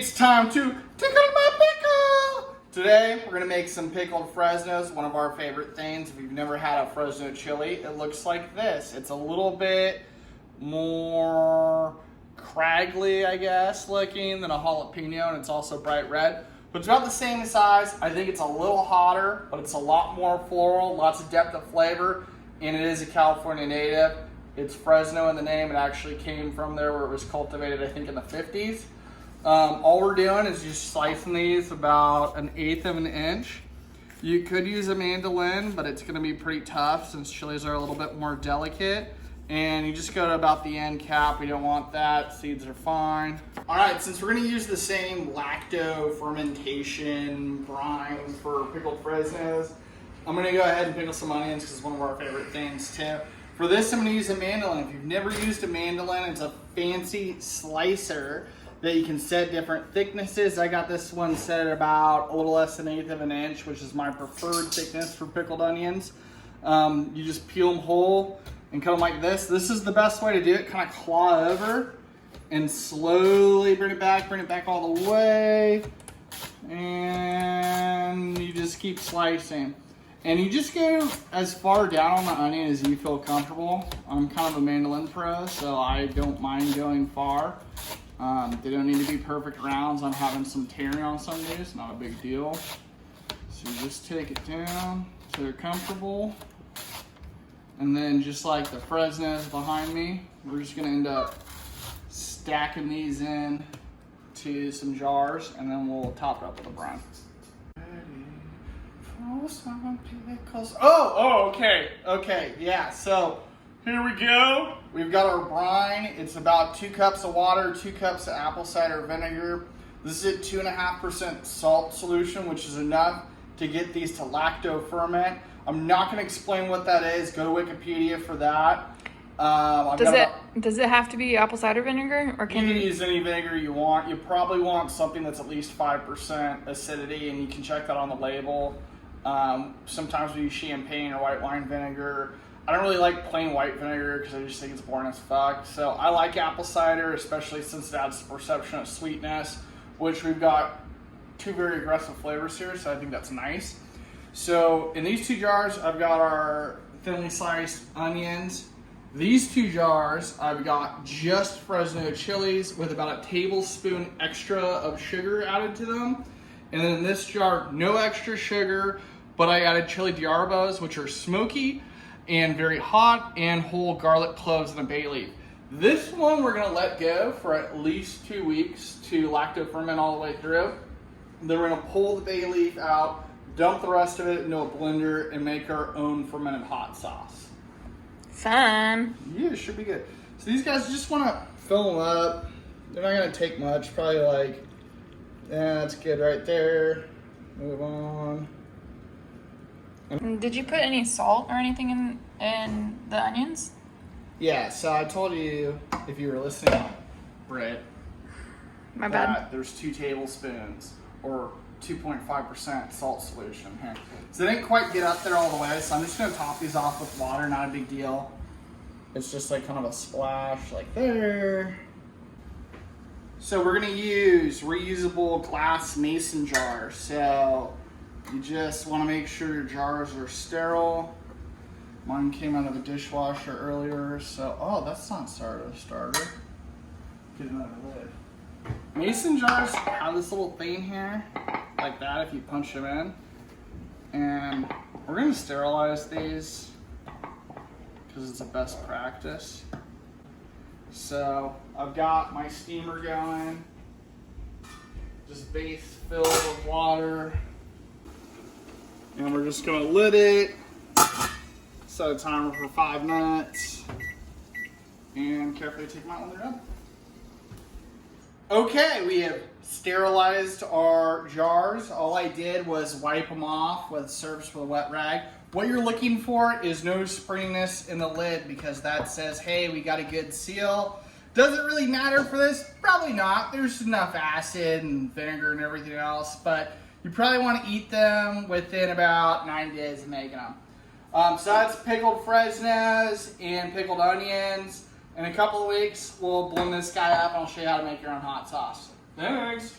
It's time to tickle my pickle! Today, we're gonna make some pickled Fresnos, one of our favorite things. If you've never had a Fresno chili, it looks like this. It's a little bit more craggly, I guess, looking than a jalapeno, and it's also bright red. But it's about the same size. I think it's a little hotter, but it's a lot more floral, lots of depth of flavor, and it is a California native. It's Fresno in the name. It actually came from there where it was cultivated, I think, in the 50s. All we're doing is just slicing these about 1/8 of an inch. You could use a mandolin, but it's gonna be pretty tough since chilies are a little bit more delicate. And you just go to about the end cap. We don't want that. Seeds are fine. All right, since we're gonna use the same lacto fermentation brine for pickled Fresnos, I'm gonna go ahead and pickle some onions because it's one of our favorite things too. For this, I'm gonna use a mandolin. If you've never used a mandolin, it's a fancy slicer that you can set different thicknesses. I got this one set at about a little less than 1/8 of an inch, which is my preferred thickness for pickled onions. You just peel them whole and cut them like this. This is the best way to do it. Kind of claw over and slowly bring it back all the way. And you just keep slicing. And you just go as far down on the onion as you feel comfortable. I'm kind of a mandolin pro, so I don't mind going far. They don't need to be perfect rounds. I'm having some tearing on some days, not a big deal. So you just take it down so they're comfortable. And then just like the Fresnos behind me, we're just gonna end up stacking these in to some jars, and then we'll top it up with a brine. Ready for some pickles. Okay, yeah, so here we go. We've got our brine. It's about 2 cups of water, 2 cups of apple cider vinegar. This is a 2.5% salt solution, which is enough to get these to lacto ferment. I'm not gonna explain what that is. Go to Wikipedia for that. Does it have to be apple cider vinegar, or you can use any vinegar you want. You probably want something that's at least 5% acidity, and you can check that on the label. Sometimes we use champagne or white wine vinegar. I don't really like plain white vinegar because I just think it's boring as fuck. So I like apple cider, especially since it adds the perception of sweetness, which we've got 2 very aggressive flavors here, so I think that's nice. So in these 2 jars, I've got our thinly sliced onions. These 2 jars, I've got just Fresno chilies with about a tablespoon extra of sugar added to them. And then in this jar, no extra sugar, but I added Chile de Árbol, which are smoky and very hot, and whole garlic cloves and a bay leaf. This one we're gonna let go for at least 2 weeks to lacto ferment all the way through. Then we're gonna pull the bay leaf out, dump the rest of it into a blender, and make our own fermented hot sauce. Fun. Yeah, it should be good. So these guys just wanna fill them up. They're not gonna take much, probably like, yeah, that's good right there. Move on. Did you put any salt or anything in the onions? Yeah, so I told you, if you were listening, Britt, My bad. that there's 2 tablespoons or 2.5% salt solution here. So they didn't quite get up there all the way, so I'm just gonna top these off with water, not a big deal. It's just like kind of a splash like there. So we're gonna use reusable glass mason jars. So you just wanna make sure your jars are sterile. Mine came out of the dishwasher earlier, so, oh, that's not a starter. Get another lid. Mason jars have this little thing here, like that, if you punch them in. And we're gonna sterilize these because it's a best practice. So I've got my steamer going, just base filled with water. And we're just gonna lid it, set a timer for 5 minutes, and carefully take them out when they're done. Okay, we have sterilized our jars. All I did was wipe them off with surface with a wet rag. What you're looking for is no springiness in the lid because that says, hey, we got a good seal. Does it really matter for this? Probably not. There's enough acid and vinegar and everything else, but you probably want to eat them within about 9 days of making them. So that's pickled Fresnos and pickled onions. In a couple of weeks, we'll blend this guy up and I'll show you how to make your own hot sauce. Thanks.